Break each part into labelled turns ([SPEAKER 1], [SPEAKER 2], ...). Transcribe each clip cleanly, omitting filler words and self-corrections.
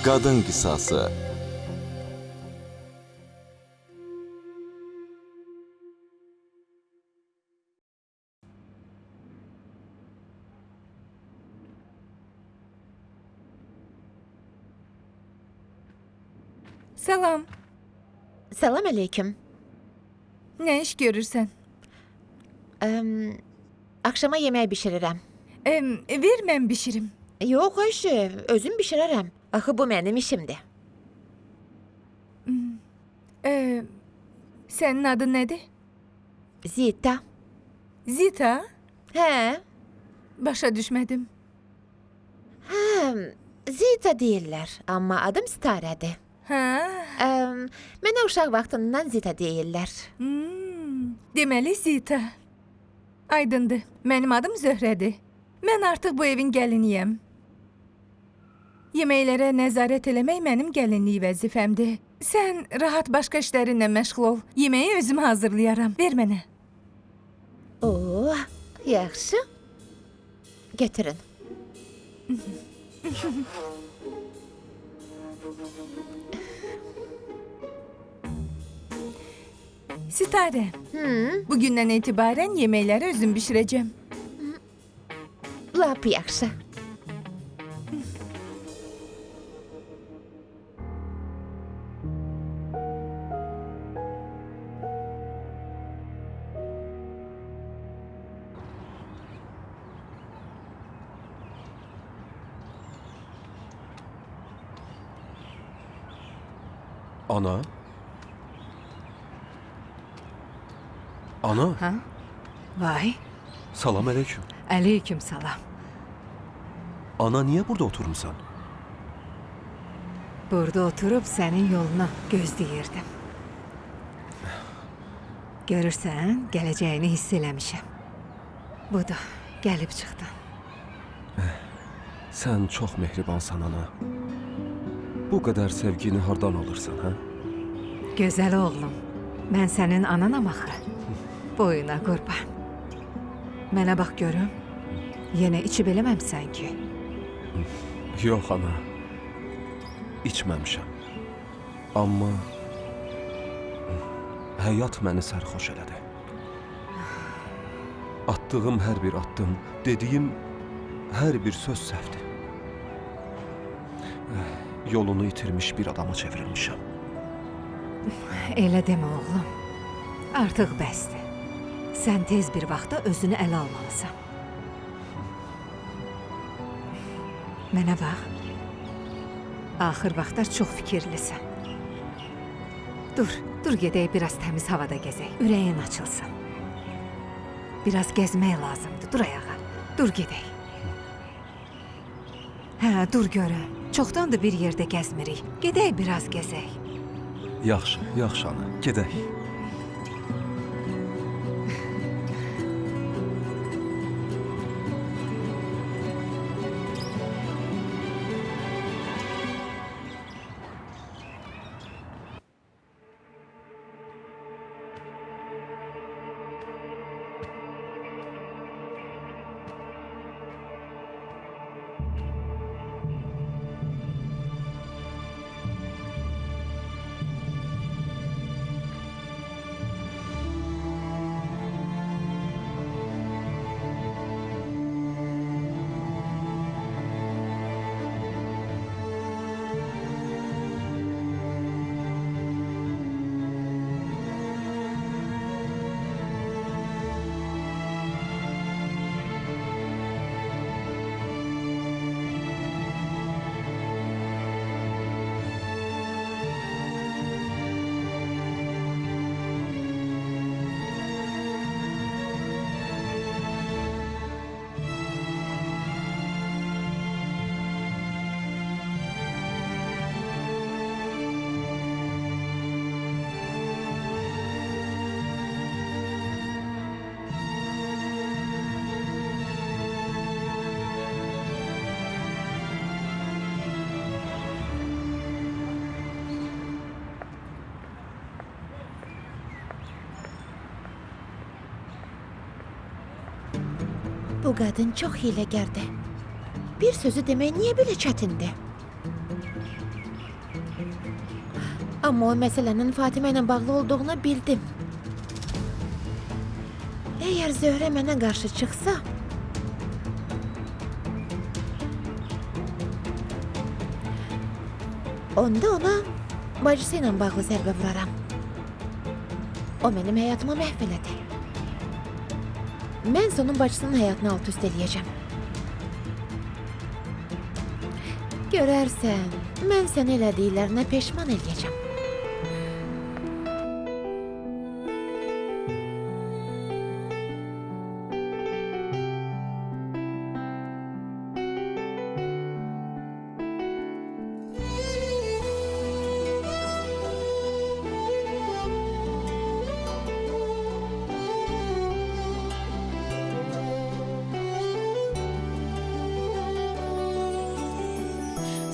[SPEAKER 1] Qadın qisası.
[SPEAKER 2] Salam.
[SPEAKER 3] Salam aleyküm.
[SPEAKER 2] Ne iş görürsen?
[SPEAKER 3] Akşama yemək bişirirəm.
[SPEAKER 2] Ver mən bişirim.
[SPEAKER 3] Yox, eşi, özüm bişirərəm. Axı bu mənim işimdir.
[SPEAKER 2] Sənin adın nədir?
[SPEAKER 3] Zita.
[SPEAKER 2] Zita?
[SPEAKER 3] Hə,
[SPEAKER 2] Başa düşmədim.
[SPEAKER 3] Zita deyirlər, amma adım Starədir.
[SPEAKER 2] Hə?
[SPEAKER 3] Mənə uşaq vaxtından Zita deyirlər.
[SPEAKER 2] Deməli Zita. Aydındır. Mənim adım Zöhrədir. Mən artıq bu evin gəliniyəm. Yeməklərə nəzarət eləmək mənim gəlinlik vəzifəmdir. Sən rahat başqa işlərinlə məşğul ol. Yeməyi özüm hazırlayaram. Ver mənə.
[SPEAKER 3] Oo, yaxşı. Götürün.
[SPEAKER 2] Sitarə, bugündən etibarən yeməkləri özüm bişirəcəm.
[SPEAKER 3] Lap yaxşı.
[SPEAKER 4] Ana? Ana,
[SPEAKER 5] Ha? Vay,
[SPEAKER 4] salam aleyküm.
[SPEAKER 5] aleyküm salam.
[SPEAKER 4] Ana, niye burada oturmuşsan?
[SPEAKER 5] Burada oturup senin yoluna gözləyirdim. Görürsən, gələcəyini hiss eləmişəm. Budur, gəlib çıxdın.
[SPEAKER 4] Sen çok mehribansan ana. Bu kadar sevgini hardan alırsan, ha?
[SPEAKER 5] Gözəl oğlum, mən sənin ananam axı. Boyuna qurban. Mənə bax görüm, yenə içib eləməmsən ki.
[SPEAKER 4] Yok ana. İçməmişəm. Amma həyat məni sərxoş elədi. Attığım hər bir addım, dediyim hər bir söz səhvdir. Yolunu itirmiş bir adama çevrilmişəm.
[SPEAKER 5] Elə demə oğlum. Artıq bəsdir. Sən tez bir vaxtda özünü ələ almalısan. Mənə bax. Axır vaxtlar çox fikirlisən. Dur gedək biraz təmiz havada gəzək. Ürəyin açılsın. Biraz gəzmək lazımdır. Dur ayağa. Dur gedək. Hə, dur görüm. Çoxdandır bir yerdə gəzmirik. Gedək biraz gəzək.
[SPEAKER 4] Yaxşı, yaxşı ana, gedək.
[SPEAKER 3] Bu qadın çox hiyləgərdir. Bir sözü demək niyə belə çətindir? Amma o məsələnin Fatimə ilə bağlı olduğunu bildim. Əgər Zöhrə mənə qarşı çıxsa, onda ona bacısı ilə bağlı zərbə vuraram. O mənim həyatımı məhv elədi. Mən onun bacısının həyatını alt-üst eləyəcəm. Görərsən, mən sənə elədiklərinə peşman eləyəcəm.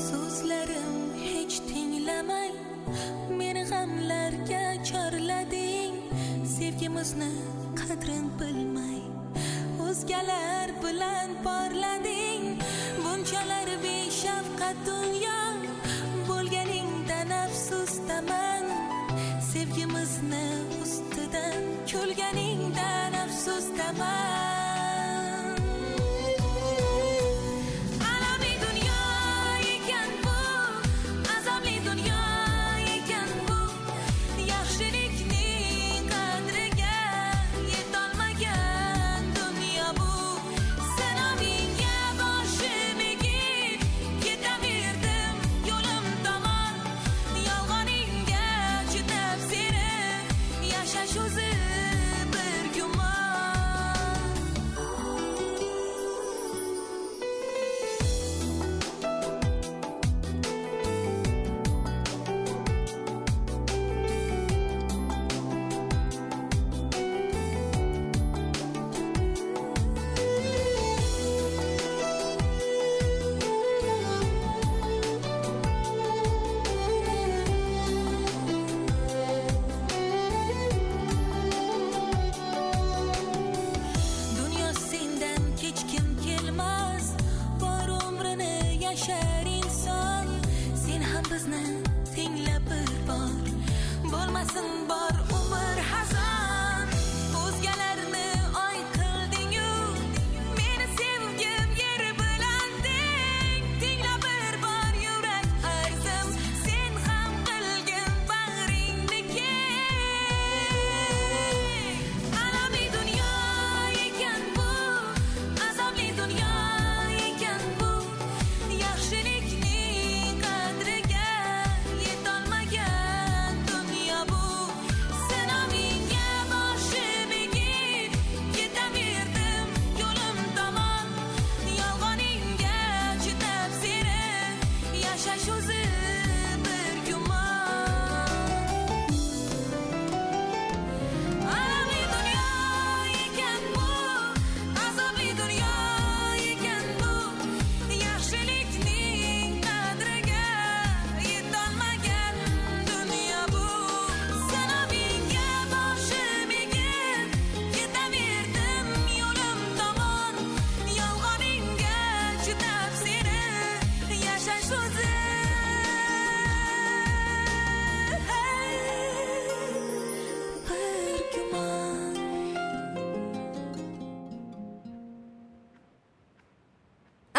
[SPEAKER 1] Sözlerim hiç dinlemey, beni gamlerge körledin. Sevgimizni qadrin bilmey, o'zgalar bilan porlading. Bunchalar beshafqat dunyo, bo'lganingdan afsusdaman. Sevgimizni ustidan kulganingdan afsusdaman.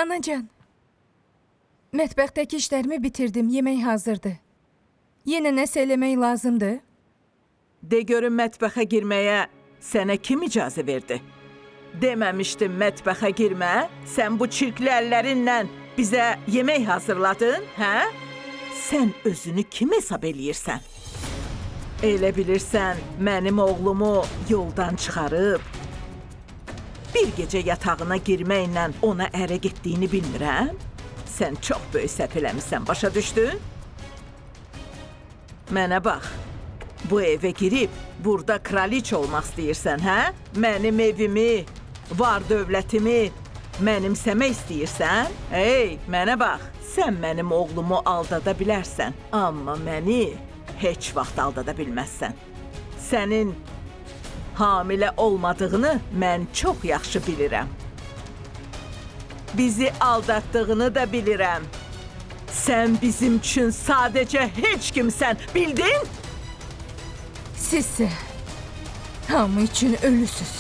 [SPEAKER 2] Anacan, mətbəxdəki işlərimi bitirdim, yemək hazırdır. Yenə nəsə eləmək lazımdır.
[SPEAKER 6] De görün mətbəxə girməyə sənə kim icazə verdi? Deməmişdim mətbəxə girmə, sən bu çirkli əllərinlə bizə yemək hazırladın, hə? Sən özünü kim hesab eləyirsən? Elə bilirsən mənim oğlumu yoldan çıxarıb, bir gecə yatağına girməklə ona ərə getdiyini bilmirəm? Sən çox böyük səhv eləmisən, başa düşdün? Mənə bax, bu evə girib, burada kraliç olmaq istəyirsən, hə? Mənim evimi, var dövlətimi mənimsəmək istəyirsən? Ey, mənə bax, sən mənim oğlumu aldada bilərsən, amma məni heç vaxt aldada bilməzsən. Sənin hamilə olmadığını mən çox yaxşı bilirəm. Bizi aldatdığını da bilirəm. Sen bizim için sadece hiç kimsen, bildin?
[SPEAKER 2] Sizsə hamı üçün ölüsüz.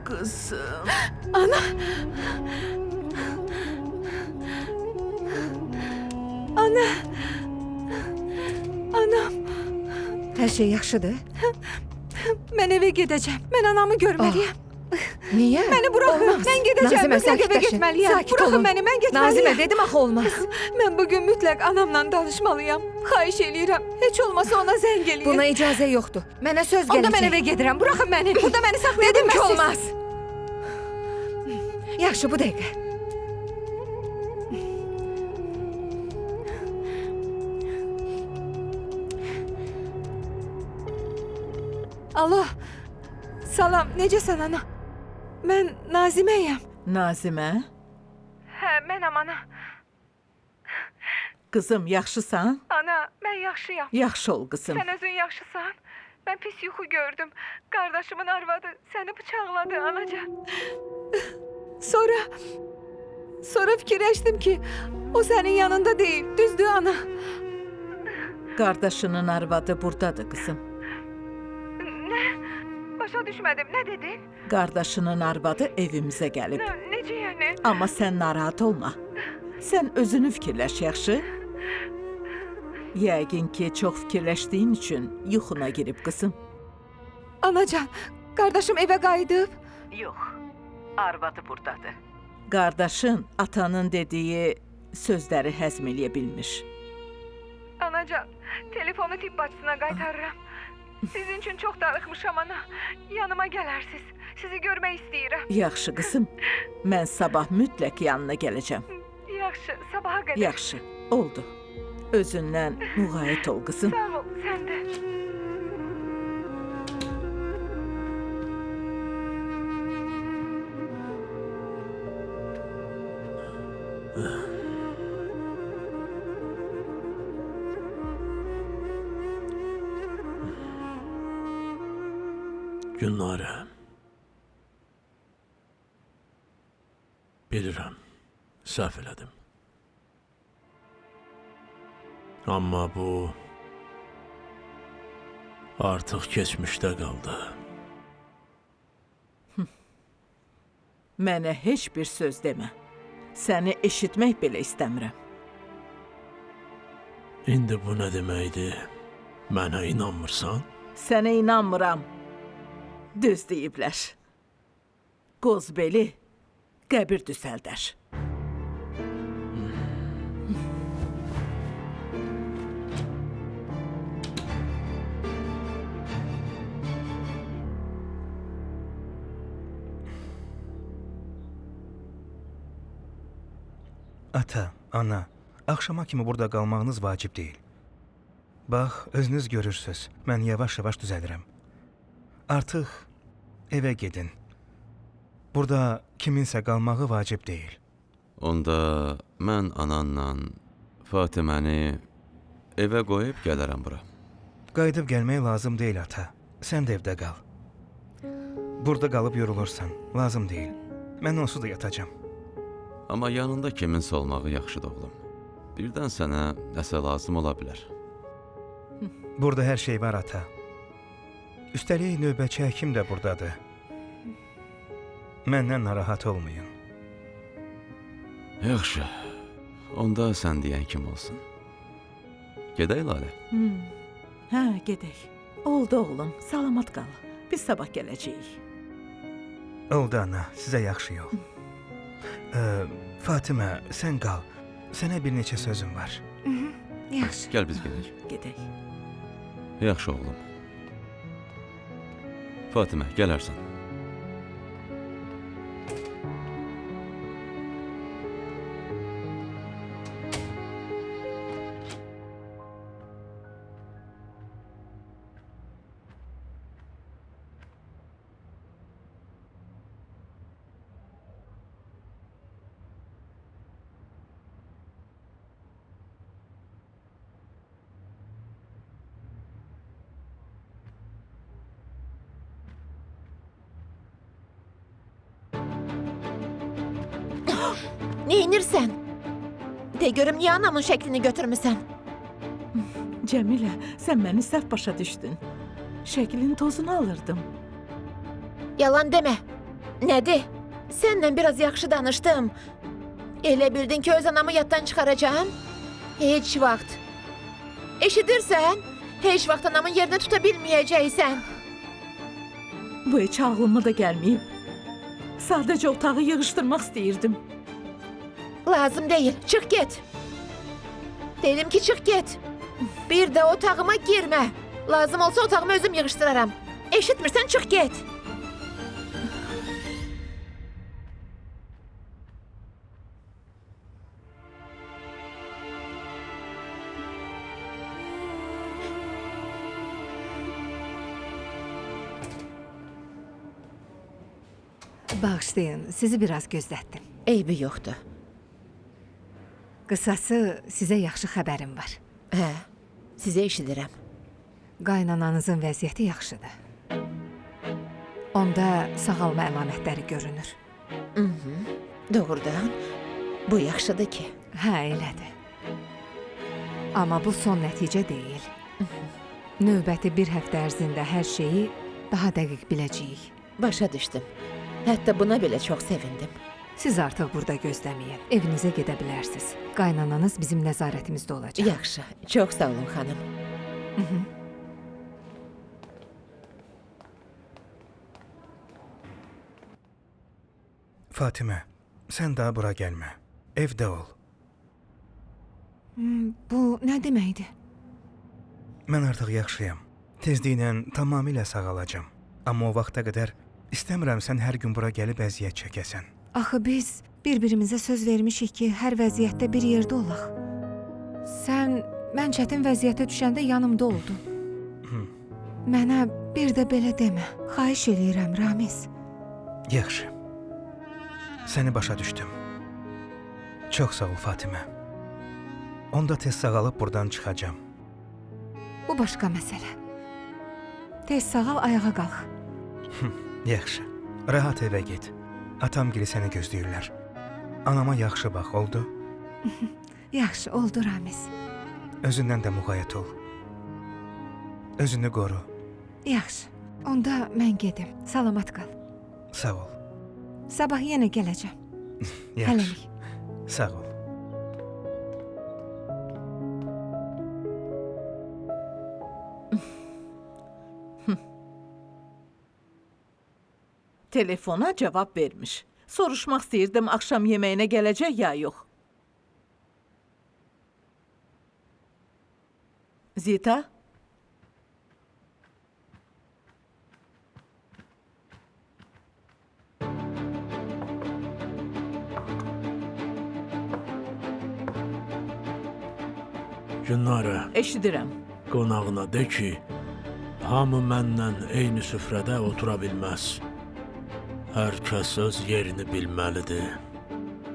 [SPEAKER 6] Kızım.
[SPEAKER 2] Anam,
[SPEAKER 5] Hər şey yaxşıdır?
[SPEAKER 2] mən evə gedəcəm. Mən anamı görməliyəm.
[SPEAKER 3] Niyə?
[SPEAKER 2] Məni buraxın.
[SPEAKER 3] Olmaz.
[SPEAKER 2] Mən gedəcəm.
[SPEAKER 5] Nazimə,
[SPEAKER 2] Mütləq evə
[SPEAKER 5] sakitləşin.
[SPEAKER 2] getməliyəm.
[SPEAKER 5] Sakit
[SPEAKER 2] Buraxın
[SPEAKER 5] olun.
[SPEAKER 2] məni, mən
[SPEAKER 5] Nazimə,
[SPEAKER 2] getməliyəm.
[SPEAKER 5] dedim axı olmaz.
[SPEAKER 2] Mən bugün mütləq anamla danışmalıyam. Xahiş eləyirəm. Heç olmasa ona zəng eləyin.
[SPEAKER 5] Buna icazə yoxdur. Mənə söz gələcək.
[SPEAKER 2] Onda mən evə gedirəm. Buraxın məni. Burada məni saxlaya
[SPEAKER 5] Dedim ki,
[SPEAKER 2] bilməzsiniz.
[SPEAKER 5] olmaz. Yaxşı, bu dəqiqə.
[SPEAKER 2] Alo. Salam, necəsən ana? Mən Naziməyəm.
[SPEAKER 6] Nazimə,
[SPEAKER 2] Hə, mənəm ana.
[SPEAKER 6] kızım yaxşısan?
[SPEAKER 2] Ana, mən yaxşıyam.
[SPEAKER 6] Yaxşı ol kızım.
[SPEAKER 2] Sən özün yaxşısan? Mən pis yuxu gördüm. Qardaşımın arvadı səni bıçaqladı anacan. Sonra fikirləşdim ki, o sənin yanında deyil. Düzdür ana?
[SPEAKER 6] Kardeşinin arvadı buradadır kızım.
[SPEAKER 2] Başa düşmədim. Nə dedin?
[SPEAKER 6] Kardeşinin arvadı evimize gelip.
[SPEAKER 2] Necə yəni?
[SPEAKER 6] Ama sen narahat olma. Sen özünü fikirləş yaxşı. Yəqin ki, çox fikirləşdiyin üçün yuxuna girib qızım.
[SPEAKER 2] Anacan, qardaşım evə qayıdıb.
[SPEAKER 6] Yox, arvadı buradadır. Qardaşın atanın dediyi sözləri həzm eləyə bilmiş.
[SPEAKER 2] Anacan, telefonu tibb bacısına qaytarıram. Sizin üçün çox darıxmışam ana. Yanıma gələrsiz. Sizi görmək istəyirəm.
[SPEAKER 6] Yaxşı qızım, mən sabah mütləq yanına gələcəm.
[SPEAKER 2] Yaxşı, sabaha qədər.
[SPEAKER 6] Yaxşı, oldu. Özündən müğayət ol qızım.
[SPEAKER 2] Sağ ol, sən də.
[SPEAKER 7] Günlərə. Bilirəm, səhv elədim. Amma bu artıq keçmişdə qaldı.
[SPEAKER 6] Mənə heç bir söz demə. Səni eşitmək belə istəmirəm.
[SPEAKER 7] İndi bu nə deməkdir? Mənə inanmırsan?
[SPEAKER 6] Sənə inanmıram. Düz deyiblər. Qozbeli qəbir düzəldər.
[SPEAKER 8] Ata, ana, axşama kimi burada qalmağınız vacib deyil. Bax, özünüz görürsüz, mən yavaş-yavaş düzəlirəm. Artıq evə gedin. Burada kiminsə qalmağı vacib deyil.
[SPEAKER 4] Onda mən ananla Fatiməni evə qoyub gələrəm bura.
[SPEAKER 8] Qayıdıb gəlmək lazım deyil, ata. Sən də evdə qal. Burada qalıb yorulursan, lazım deyil. Mən onsuz da yatacam.
[SPEAKER 4] Amma yanında kiminsə olmağı yaxşıdır oğlum. Birdən sənə nəsə lazım ola bilər.
[SPEAKER 8] Burada hər şey var, ata. Üstəlik növbəçi həkim də buradadır. Məndən narahat olmayın.
[SPEAKER 4] Yaxşı, onda sən deyən kim olsun. Gedək Lalə.
[SPEAKER 6] Hə, gedək. Oldu oğlum, salamat qal. Biz sabah gələcəyik.
[SPEAKER 8] Oldu, ana, sizə yaxşı yol. Fatimə, sən qal. Sənə bir neçə sözüm var.
[SPEAKER 5] Yaxşı.
[SPEAKER 4] Gəl biz gedək.
[SPEAKER 6] Gedək.
[SPEAKER 4] Yaxşı oğlum. Fatimə, gələrsən.
[SPEAKER 3] Neynirsən? De görüm niyə anamın şəklini götürmüsən?
[SPEAKER 6] Cəmilə, sən məni səhv başa düşdün. Şəklin tozunu alırdım.
[SPEAKER 3] Yalan demə. Nədir? Səndən biraz yaxşı danışdım. Elə bildin ki öz anamı yaddan çıxaracağım? Heç vaxt. Eşidirsən? Heç vaxt anamın yerini tuta bilməyəcəksən.
[SPEAKER 6] Bu heç ağlıma da gəlməyib. Sadəcə otağı yığışdırmaq istəyirdim.
[SPEAKER 3] Lazım deyil. Çıx get. Dedim ki çıx get. Bir də otağıma girmə. Lazım olsa otağımı özüm yığışdıraram. Eşitmirsən çıx get.
[SPEAKER 5] Bağışlayın, sizi biraz gözlətdim.
[SPEAKER 3] Eybi yoxdur.
[SPEAKER 5] Qısası sizə yaxşı xəbərim var.
[SPEAKER 3] Hə, sizə eşidirəm.
[SPEAKER 5] Qaynananızın vəziyyəti yaxşıdır. Onda sağalma əlamətləri görünür.
[SPEAKER 3] Doğrudan, bu yaxşıdır ki.
[SPEAKER 5] Hə, elədir. Amma bu son nəticə deyil. Növbəti bir həftə ərzində hər şeyi daha dəqiq biləcəyik.
[SPEAKER 3] Başa düşdüm. Hətta buna belə çox sevindim.
[SPEAKER 5] Siz artıq burada gözləməyin. Evinizə gedə bilərsiniz. Qaynananız bizim nəzarətimizdə olacaq.
[SPEAKER 3] Yaxşı, çox sağ olun xanım.
[SPEAKER 8] Fatimə, sən daha bura gəlmə. Evdə ol.
[SPEAKER 5] Bu nə deməkdir?
[SPEAKER 8] Mən artıq yaxşıyam. Tezliklə tamamilə sağalacam. Amma o vaxta qədər istəmirəm sən hər gün bura gəlib əziyyət çəkəsən.
[SPEAKER 5] Axı biz bir-birimizə söz vermişik ki, hər vəziyyətdə bir yerdə olaq. Sən mən çətin vəziyyətə düşəndə yanımda oldun. Mənə bir də belə demə. Xahiş eləyirəm, Ramiz.
[SPEAKER 8] Yaxşı. Səni başa düşdüm. Çox sağ ol Fatimə. Onda tez sağalıb buradan çıxacağam.
[SPEAKER 5] Bu başqa məsələ. Tez sağal, ayağa qalx.
[SPEAKER 8] Yaxşı. Rahat evə get. Atam gili səni gözləyirlər. Anama yaxşı bax, oldu?
[SPEAKER 5] Yaxşı, oldu Ramiz.
[SPEAKER 8] Özündən də müğayət ol. Özünü qoru.
[SPEAKER 5] Yaxşı, onda mən gedim. Salamat qal.
[SPEAKER 8] Sağ ol.
[SPEAKER 5] Sabah yenə gələcəm.
[SPEAKER 8] Yaxşı.
[SPEAKER 5] Hələlik.
[SPEAKER 8] Sağ ol.
[SPEAKER 6] Telefona cavab vermiş. Soruşmaq istəyirdim axşam yeməyinə gələcək ya yox. Zita?
[SPEAKER 7] Günlərə
[SPEAKER 6] Eşidirəm.
[SPEAKER 7] qonağına de ki, hamı məndən eyni süfrədə otura bilməz. Hər kəs öz yerini bilməlidir.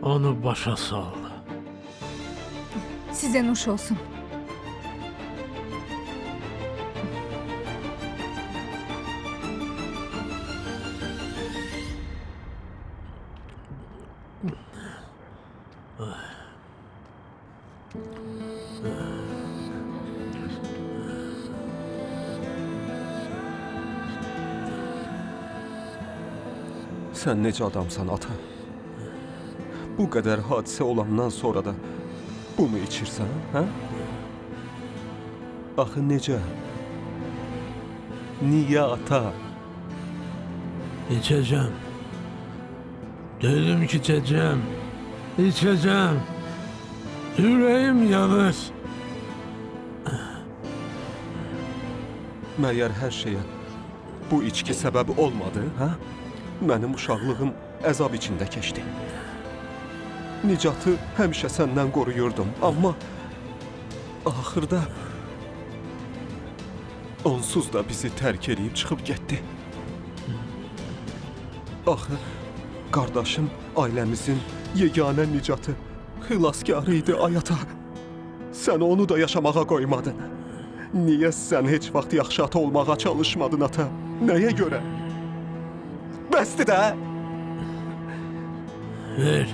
[SPEAKER 7] Onu başa sal.
[SPEAKER 5] Sizə nuş olsun.
[SPEAKER 9] Sən necə adamsan, ata? Bu qədər hadisə olandan sonra da bunu içirsən, hə? Axı necə? Niyə, ata?
[SPEAKER 7] İçəcəm. Dedim ki, içəcəm. İçəcəm. Ürəyim yanır.
[SPEAKER 9] Məyər hər şeyə bu içki səbəbi olmadı, hə? Mənim uşaqlığım əzab içində keçdi. Nicatı həmişə səndən qoruyurdum, amma axırda onsuz da bizi tərk edib çıxıb getdi. Axı qardaşım ailəmizin yeganə Nicatı xilaskarı idi, ay ata. Sən onu da yaşamağa qoymadın. Niyə sən heç vaxt yaxşı ata olmağa çalışmadın, ata? Nəyə görə? Bəsdir də!
[SPEAKER 7] Ver.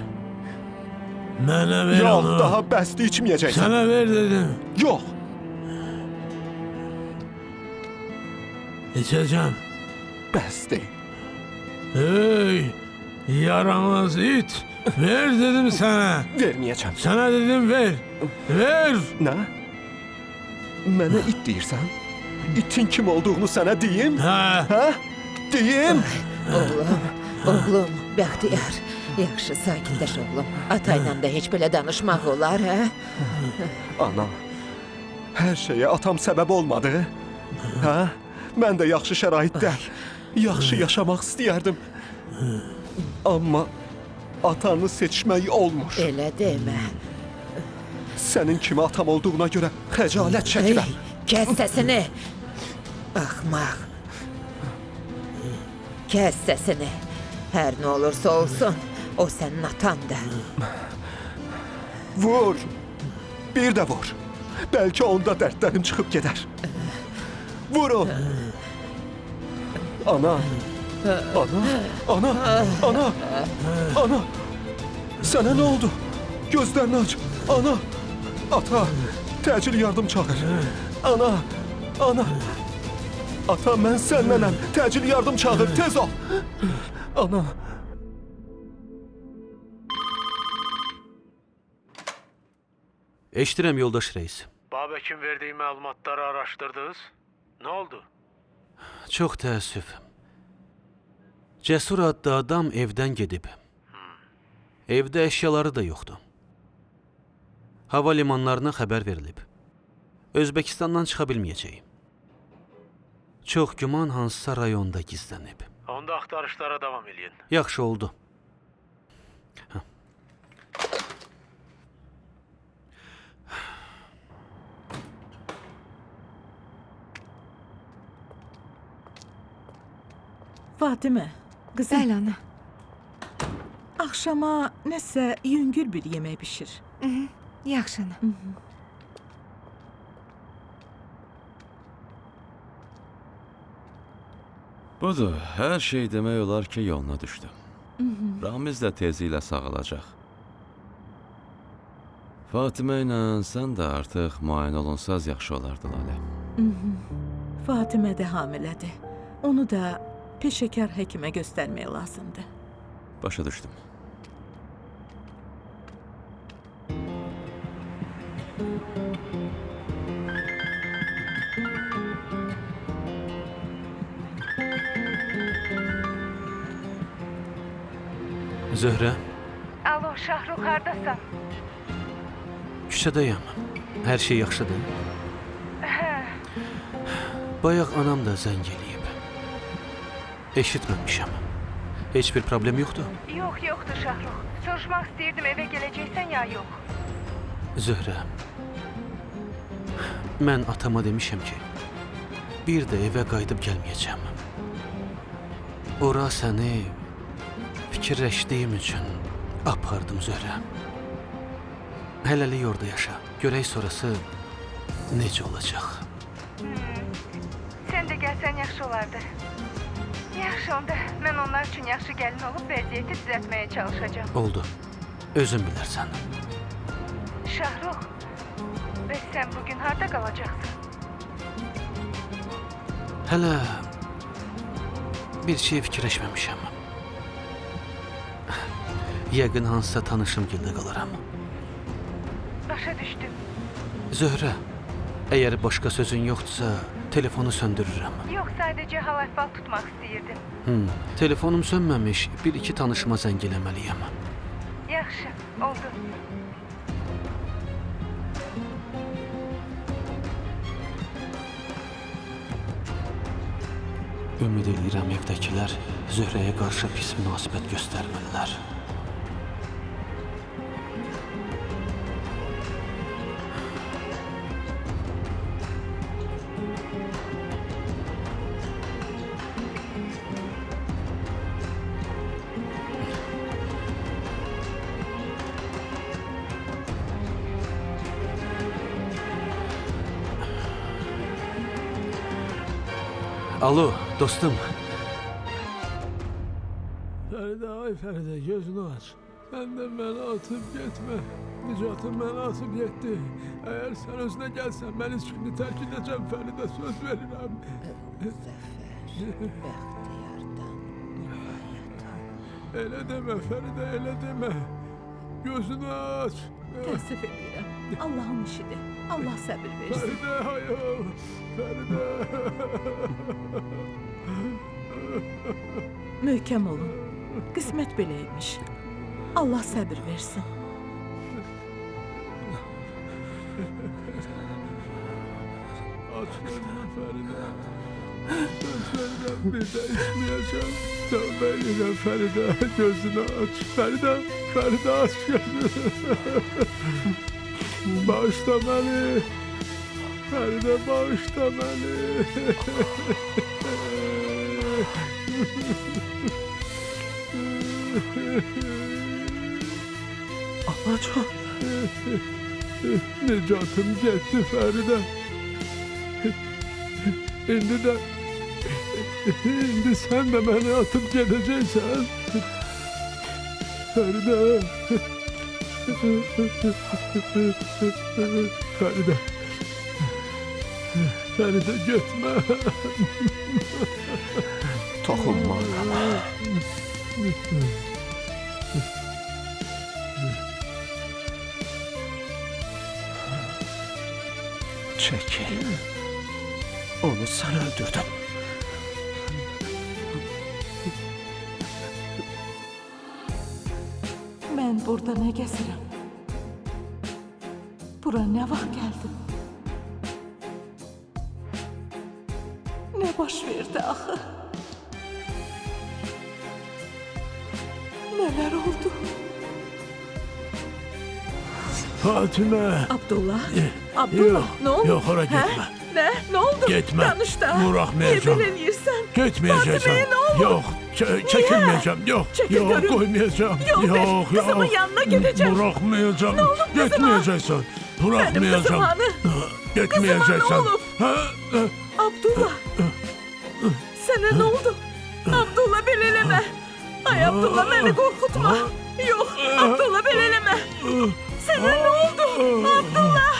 [SPEAKER 7] Mənə ver
[SPEAKER 9] Yox,
[SPEAKER 7] onu.
[SPEAKER 9] daha bəsdi içməyəcəksən.
[SPEAKER 7] Sənə ver dedim.
[SPEAKER 9] Yox.
[SPEAKER 7] İçəcəm.
[SPEAKER 9] Bəsdi.
[SPEAKER 7] Hey, yaramaz it. Ver dedim sənə.
[SPEAKER 9] Verməyəcəm.
[SPEAKER 7] Sənə dedim ver. Ver.
[SPEAKER 9] Nə? Mənə it deyirsən? İtin kim olduğunu sənə deyim?
[SPEAKER 7] Hə.
[SPEAKER 9] Hə? Deyim?
[SPEAKER 3] Oğlum, Bəxtiyar. Yaxşı, sakitləş oğlum. Atayla da heç belə danışmaq olar, hə?
[SPEAKER 9] Ana, hər şeyə atam səbəb olmadı. Hə? Mən də yaxşı şəraitdə, yaxşı yaşamaq istəyərdim. Amma atanı seçmək olmur.
[SPEAKER 3] Elə demə.
[SPEAKER 9] Sənin kimi atam olduğuna görə xəcalət
[SPEAKER 3] Ey,
[SPEAKER 9] çəkirəm.
[SPEAKER 3] kəs səsini. Axmaq. Kəs səsini. Hər nə olursa olsun, o sənin atandır.
[SPEAKER 9] Vur. Bir də vur. Bəlkə onda dərdlərim çıxıb gedər. Vurun. Ana. Ana. Ana. Ana. Ana. Sənə nə oldu? Gözlərini aç. Ana. Ata. Təcil yardım çağır. Ana. Ana. Ata, mən sənnənəm. Təcil yardım çağır. Tez ol. Ana.
[SPEAKER 10] Eşidirəm yoldaş reis.
[SPEAKER 7] Babəkin verdiyi məlumatları araşdırdınız? Nə oldu?
[SPEAKER 10] Çox təəssüf. Cəsur adlı adam evdən gedib. Evdə əşyaları da yoxdur. Hava limanlarına xəbər verilib. Özbəkistandan çıxa bilməyəcək. Çox güman hansısa rayonda gizlənib.
[SPEAKER 7] Onda axtarışlara davam edin.
[SPEAKER 10] Yaxşı oldu.
[SPEAKER 6] Fatimə, qızım,
[SPEAKER 5] Bəli, ana.
[SPEAKER 6] axşama nəsə yüngül bir yemək bişir.
[SPEAKER 5] Yaxşı, ana.
[SPEAKER 4] Budur, hər şey demək olar ki, yoluna düşdü. Ramiz də tezliklə sağalacaq. Fatimə ilə sən də artıq müayinə olunsaz yaxşı olardı, Lalə.
[SPEAKER 6] Fatimə də hamilədir. Onu da peşəkar həkimə göstərmək lazımdır.
[SPEAKER 4] Başa düşdüm.
[SPEAKER 10] Zöhrə,
[SPEAKER 2] Alo, Şahrux, hardasan?
[SPEAKER 10] küçədəyəm. Hər şey yaxşıdır? Bayaq anam da zəng eləyib. Eşitməmişəm. Heç bir problem yoxdur?
[SPEAKER 2] Yoxdur Şahrux. Soruşmaq istəyirdim, evə gələcəksən ya yox.
[SPEAKER 10] Zöhrə, mən atama demişəm ki, bir də evə qayıdıb gəlməyəcəm. Ora səni fikirləşdiyim üçün apardım Zöhrə. Hələlik orada yaşa. Görək sonrası necə olacaq.
[SPEAKER 2] Sən də gəlsən yaxşı olardı. Yaxşı onda, mən onlar üçün yaxşı gəlin olub vəziyyəti düzəltməyə çalışacağam.
[SPEAKER 10] Oldu. Özün bilərsən.
[SPEAKER 2] Şahrux, bəs sən bugün harda qalacaqsın?
[SPEAKER 10] Hələ bir şey fikirləşməmişəm. Yəqin hansısa tanışım gildə qalaram.
[SPEAKER 2] Başa düşdüm.
[SPEAKER 10] Zöhrə, əgər başqa sözün yoxdursa, telefonu söndürürəm.
[SPEAKER 2] Yox, sadəcə hal-əhval tutmaq istəyirdim.
[SPEAKER 10] Telefonum sönməmiş, bir-iki tanışıma zəng eləməliyəm.
[SPEAKER 2] Yaxşı, oldu.
[SPEAKER 10] Ümid edirəm evdəkilər Zöhrəyə qarşı pis münasibət göstərmirlər. Alo, dostum.
[SPEAKER 7] Fəridə, ay Fəridə, gözünü aç. Sən də məni atıb getmə. Nicatım məni atıb getdi. Əgər sən özünə gəlsən, mən heç kimi tərk edəcəm Fəridə, söz verirəm.
[SPEAKER 3] Bəxtiyardan müğayətəm.
[SPEAKER 7] Elə demə Fəridə, elə demə. Gözünü aç.
[SPEAKER 6] Təəssüf edirəm. Allahın işidir. Allah səbir versin.
[SPEAKER 7] Fəridə, hayır. Fəridə.
[SPEAKER 6] Möhkəm olun. Qismət beləymiş. Allah səbir versin.
[SPEAKER 7] Aç gözünü Fəridə. Söz verirəm, bir də içməyəcəm. Tövbə edirəm Fəridə, gözünü aç. Fəridə, Fəridə aç gözünü. Bağışla məni. Fəridə, bağışla məni.
[SPEAKER 6] Anacan.
[SPEAKER 7] Nicatım getdi Fəridə. İndi sən də məni atıb gedəcəksən. Fəridə. Fəridə. Fəridə getmə.
[SPEAKER 9] Toxunma anama. Çəkil. Onu sən öldürdün.
[SPEAKER 6] Mən burada nə gəzirəm? Bura nə vaxt gəldim? Nə baş verdi axı? Nələr oldu?
[SPEAKER 7] Fatimə.
[SPEAKER 6] Abdullah? Abdullah, nə oldu?
[SPEAKER 7] Yox, ora getmə.
[SPEAKER 6] Nə? Nə oldu?
[SPEAKER 7] Getmə.
[SPEAKER 6] Danış da.
[SPEAKER 7] Buraxmayacağam.
[SPEAKER 6] Niyə belə eləyirsən?
[SPEAKER 7] Getməyəcəksən.
[SPEAKER 6] Fatimə, nə oldu?
[SPEAKER 7] Yox, çəkilməyəcəm. Yox,
[SPEAKER 6] Çəkil
[SPEAKER 7] yox,
[SPEAKER 6] görüm.
[SPEAKER 7] qoymayacağım.
[SPEAKER 6] Yox,
[SPEAKER 7] Yox,
[SPEAKER 6] qızımın yanına gedəcəm.
[SPEAKER 7] Buraxmayacağım.
[SPEAKER 6] Nə olub qızıma?
[SPEAKER 7] Getməyəcəksən. Buraxmayacağım.
[SPEAKER 6] Benim qızıma
[SPEAKER 7] Getməyəcəksən.
[SPEAKER 6] Qızıma nə olub? Abdullah. Sənə nə oldu? Abdullah, belə eləmə. Ay Abdullah, məni qorxutma. Yox, Abdullah, belə eləmə. Sənə nə oldu? Abdullah.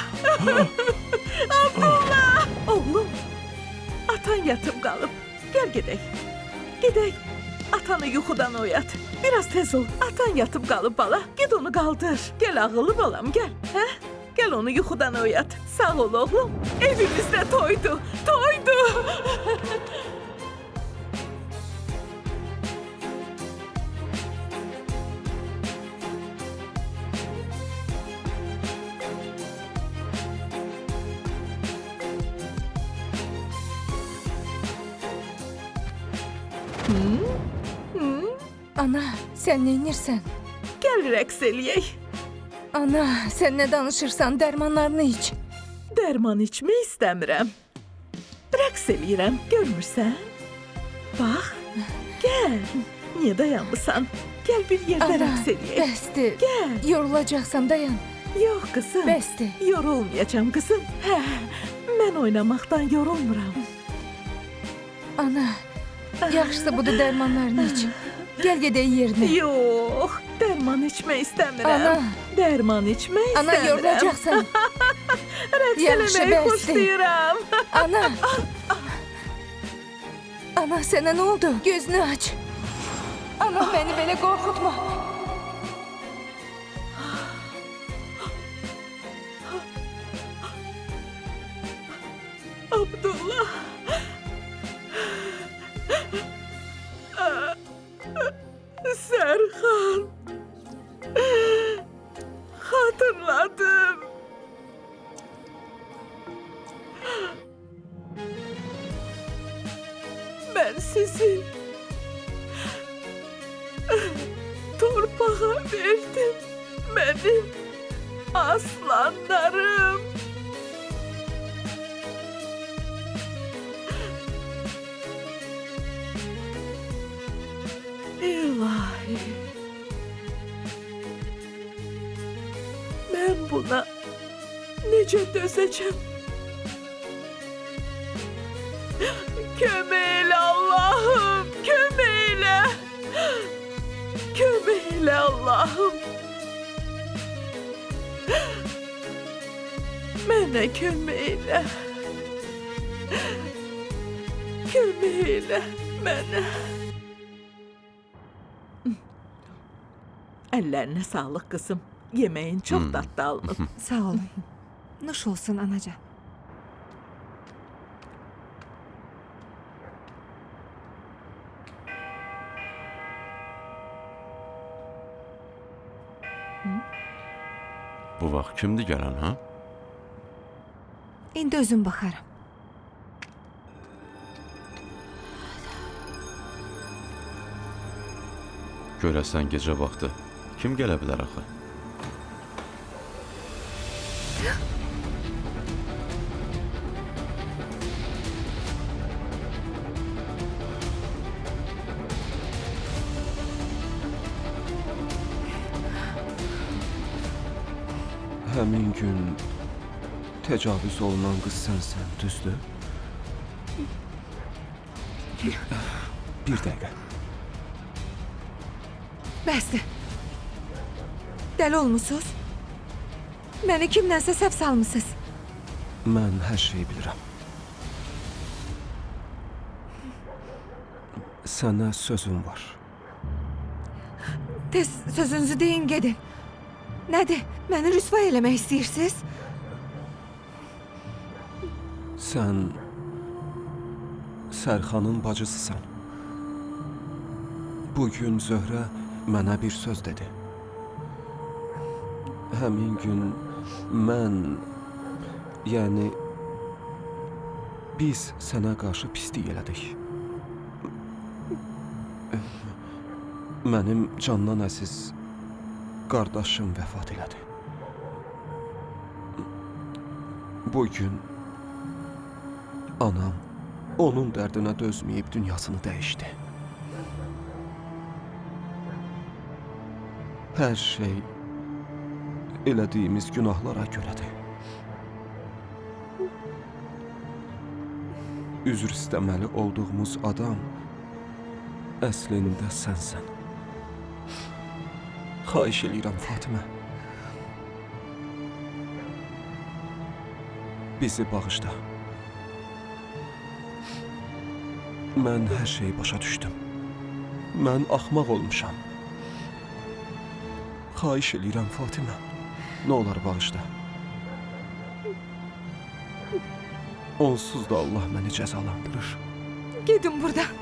[SPEAKER 6] Abdullah. Oğlum, atan yatıb qalıb. Gəl gedək. Gedək. Atanı yuxudan oyat. Biraz tez ol. Atan yatıb qalıb bala. Ged onu qaldır. Gəl ağıllı balam, gəl. Hə? Gəl onu yuxudan oyat. Sağ ol oğlum. Evimizdə toydu. Toydu.
[SPEAKER 5] Ana, sən nə edirsən?
[SPEAKER 6] Gəl rəqs eləyək.
[SPEAKER 5] Ana, sən nə danışırsan? Dərmanlarını iç.
[SPEAKER 6] Dərman içmək istəmirəm. Rəqs eləyirəm, görmürsən? Bax, gəl. Niyə dayanmısan? Gəl bir yerdə
[SPEAKER 5] Ana,
[SPEAKER 6] rəqs eləyək.
[SPEAKER 5] bəsdir.
[SPEAKER 6] Gəl.
[SPEAKER 5] Yorulacaqsan, dayan.
[SPEAKER 6] Yox qızım.
[SPEAKER 5] Bəsdir.
[SPEAKER 6] Yorulmayacağam qızım. Hə, mən oynamaqdan yorulmuram.
[SPEAKER 5] Ana, yaxşısı budur, dərmanlarını iç. Gəl gedək yerinə.
[SPEAKER 6] Yox, dərman içmək istəmirəm.
[SPEAKER 5] Ana.
[SPEAKER 6] Dərman içmək
[SPEAKER 5] Ana,
[SPEAKER 6] istəmirəm.
[SPEAKER 5] yorulacaqsan.
[SPEAKER 6] Rəqs
[SPEAKER 5] Yaxşı,
[SPEAKER 6] eləməyi
[SPEAKER 5] bəsdir.
[SPEAKER 6] xoşlayıram.
[SPEAKER 5] Ana. Ana, sənə nə oldu? Gözünü aç. Ana, məni belə qorxutma.
[SPEAKER 6] Abdullah. Serkan. Hatırladım. Ben sizi torpağa verdim. Benim aslanlarım. İlahi. Ben buna necə dözəcəm? Kömək elə Allahım, kömək elə. Kömək elə Allah'ım. Mənə kömək elə. Kömək elə mənə. Əllərinə sağlıq qızım. Yeməyin çox dadlı alınıb.
[SPEAKER 5] Sağ olun. Nuş olsun anacan.
[SPEAKER 4] Bu vaxt kimdir gələn, ha?
[SPEAKER 5] İndi özüm baxaram.
[SPEAKER 4] Görəsən gecə vaxtı kim gələ bilər axı?
[SPEAKER 9] Həmin gün təcavüz olunan qız sənsən, düzdür? Bir dəqiqə.
[SPEAKER 5] Bəsdir. Dəli olmusunuz? Məni kimdənsə səhv salmısınız.
[SPEAKER 9] Mən hər şeyi bilirəm. Sənə sözüm var.
[SPEAKER 5] Tez sözünüzü deyin, gedin. Nədir? Məni rüsvay eləmək istəyirsiniz?
[SPEAKER 9] Sən Sərxanın bacısısan. Bugün Zöhrə mənə bir söz dedi. Həmin gün mən, yəni biz sənə qarşı pislik elədik. Mənim candan əziz qardaşım vəfat elədi. Bugün anam onun dərdinə dözməyib dünyasını dəyişdi. Hər şey elədiyimiz günahlara görədir. Üzr istəməli olduğumuz adam əslində sənsən. Xahiş eləyirəm Fatimə. Bizi bağışla. Mən hər şeyi başa düşdüm. Mən axmaq olmuşam. Xahiş eləyirəm Fatimə. Nə olar bağışla. Onsuz da Allah məni cəzalandırır.
[SPEAKER 5] Gedin buradan.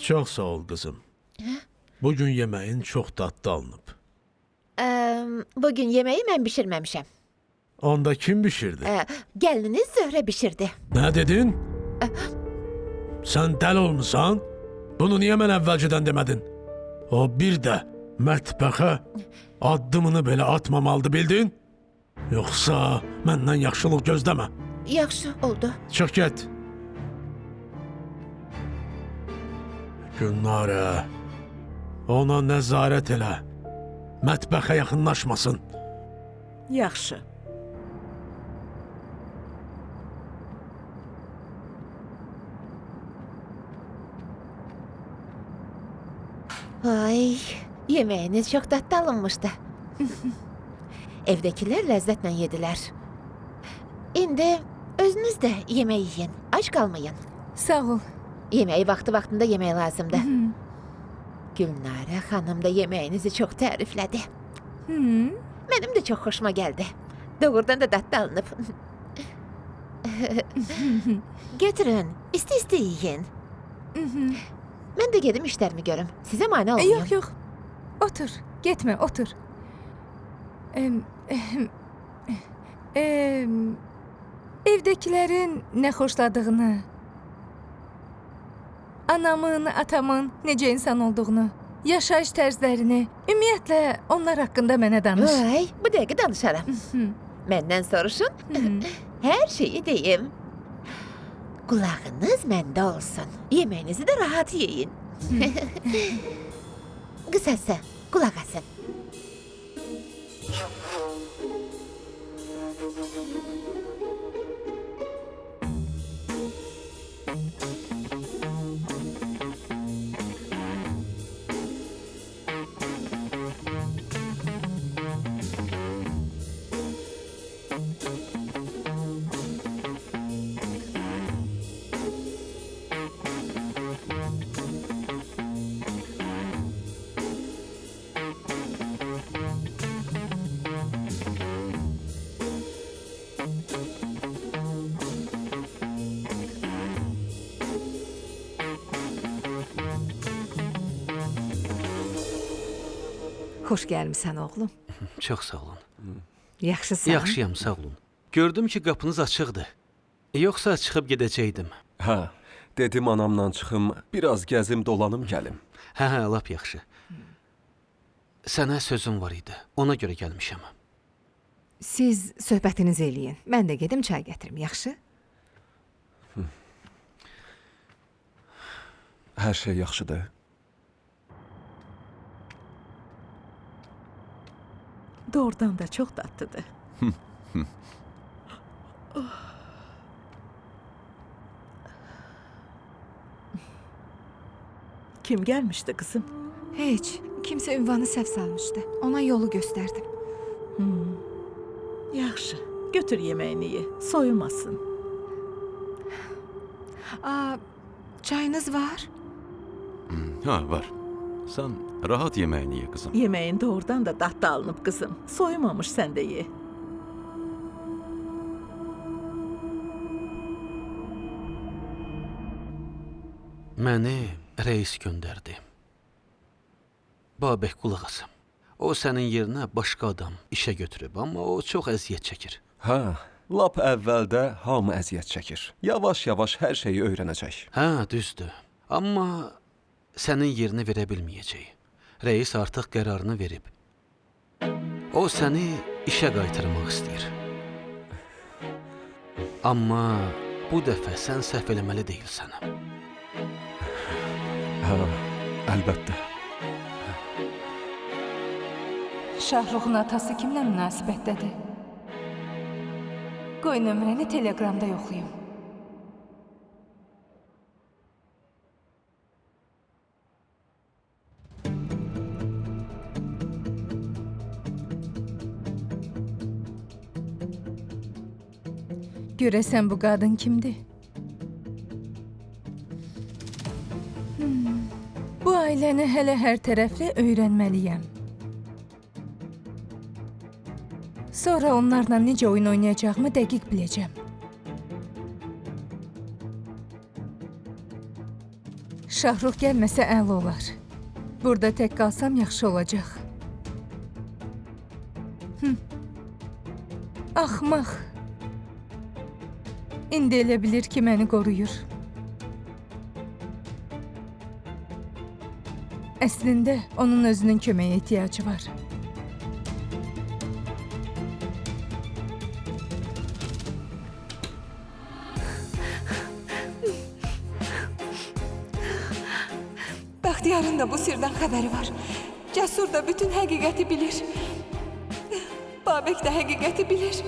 [SPEAKER 7] Çox sağ ol qızım. Bugün yeməyin çox dadlı alınıb.
[SPEAKER 3] Bugün yemeği mən bişirməmişəm.
[SPEAKER 7] Onda kim bişirdi?
[SPEAKER 3] Gəlininiz Zöhrə bişirdi.
[SPEAKER 7] Nə dedin? Sən dəli olmusan? Bunu niyə mən əvvəlcədən demədin? O bir də mətbəxə addımını belə atmamalıdır, bildin? Yoxsa məndən yaxşılıq gözləmə.
[SPEAKER 3] Yaxşı oldu.
[SPEAKER 7] Çıx get. Gülnarə, ona nəzarət elə. Mətbəxə yaxınlaşmasın.
[SPEAKER 6] Yaxşı.
[SPEAKER 3] Ay, yemeğiniz çok tatlı alınmıştı. Evdekiler lezzetle yediler. İndi özünüz de yemeği yiyin. Aç kalmayın.
[SPEAKER 5] Sağ ol.
[SPEAKER 3] Yemeği vaxtında yemeği lazımdı. Gülnare hanım da yemeğinizi çok təriflədi. Benim de çok hoşuma geldi. Doğrudan da tatlı alınıb. Götürün, isti yiyin. Ben de gedim işlerimi görüm. Size mani olmayayım.
[SPEAKER 5] Yok yok. Otur. Gitme otur. Evdekilerin ne hoşladığını, anamın, atamın necə insan olduğunu, yaşayış tərzlərini, ümumiyyətlə onlar haqqında mənə danış.
[SPEAKER 3] Vay, bu dəqiqə danışaram. Məndən soruşun. Her şeyi deyim. Kulağınız məndə olsun. Yemeğinizi de rahat yiyin. Qısası, qulaq asın.
[SPEAKER 5] Xoş gəlmisən oğlum.
[SPEAKER 10] Çox sağ olun.
[SPEAKER 5] Yaxşısan?
[SPEAKER 10] Yaxşıyam, sağ olun. Gördüm ki, qapınız açıqdır. Yoxsa çıxıb gedəcəkdim.
[SPEAKER 9] Hə, dedim anamla çıxım, biraz gəzim, dolanım, gəlim.
[SPEAKER 10] Hə, lap yaxşı. Sənə sözüm var idi. Ona görə gəlmişəm.
[SPEAKER 5] Siz söhbətinizi eləyin. Mən də gedim çay gətirim, yaxşı?
[SPEAKER 9] Hər şey yaxşıdır.
[SPEAKER 6] Doğrudan da çox dadlıdır. Kim gəlmişdi qızım?
[SPEAKER 5] Heç. Kimsə ünvanı səhv salmışdı. Ona yolu göstərdim.
[SPEAKER 6] Yaxşı, götür yeməyini ye, soyumasın.
[SPEAKER 5] Aa, çayınız var?
[SPEAKER 4] Ha, var. Sən rahat yeməyini ye, qızım.
[SPEAKER 6] Yeməyin doğrudan da dadlı alınıb qızım. Soyumamış sən də ye.
[SPEAKER 10] Məni reis göndərdi. Babək qulaq asım. O sənin yerinə başqa adam işə götürüb, amma o çox əziyyət çəkir.
[SPEAKER 9] Hə, lap əvvəldə hamı əziyyət çəkir. Yavaş-yavaş hər şeyi öyrənəcək.
[SPEAKER 10] Hə, düzdür. Amma sənin yerini verə bilməyəcək. Reis artıq qərarını verib. O səni işə qaytarmaq istəyir. Amma bu dəfə sən səhv eləməli deyilsən.
[SPEAKER 9] Hə, əlbəttə.
[SPEAKER 11] Şahruxun atası kimlə münasibətdədir? Qoy nömrəni Telegramda yoxlayım. Görəsən bu qadın kimdir? Bu ailəni hələ hər tərəfli öyrənməliyəm. Sonra onlarla necə oyun oynayacağımı dəqiq biləcəm. Şahrux gəlməsə əla olar. Burada tək qalsam yaxşı olacaq. Axmaq. İndi elə bilir ki, məni qoruyur. Əslində, onun özünün köməyə ehtiyacı var. Bəxtiyarın da bu sirdən xəbəri var. Cəsur da bütün həqiqəti bilir. Babək də həqiqəti bilir.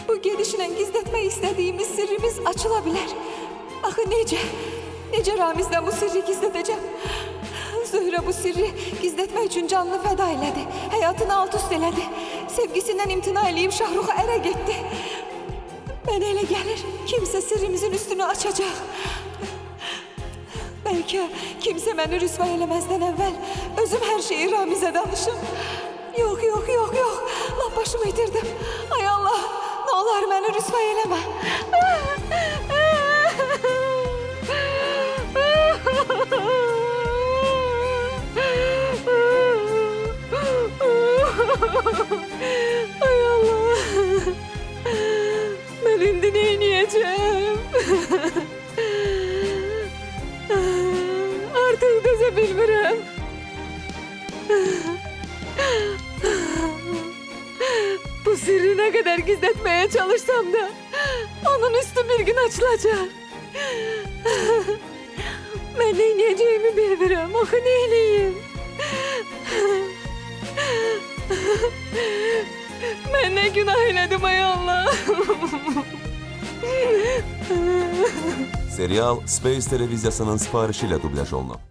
[SPEAKER 11] Bu gedişlə gizlətmək istədiyimiz sirrimiz açıla bilər. Axı necə Ramizdən bu sirri gizlədəcəm? Zöhrə bu sirri gizlətmək üçün canını fəda elədi. Həyatını alt-üst elədi. Sevgisindən imtina eləyib Şahrux'a ərə getdi. Mənə elə gəlir, kimsə sirrimizin üstünü açacaq. Bəlkə kimsə məni rüsvay eləməzdən əvvəl özüm hər şeyi Ramizə danışım. Yox. Lap başımı itirdim. Ay Allah, nə olar məni rüsvay eləmə. Ay Allah. Mən indi nə edəcəm? Artıq dözə bilmirəm. Bu sirri nə qədər gizlətməyə çalışsam da onun üstü bir gün açılacaq. Mən nə edəcəyimi bilmirəm. Axı nə eləyim? Mən nə günah elədim ay Allah.
[SPEAKER 12] Serial Space televiziyasının sifarişi ilə dubləj olunub.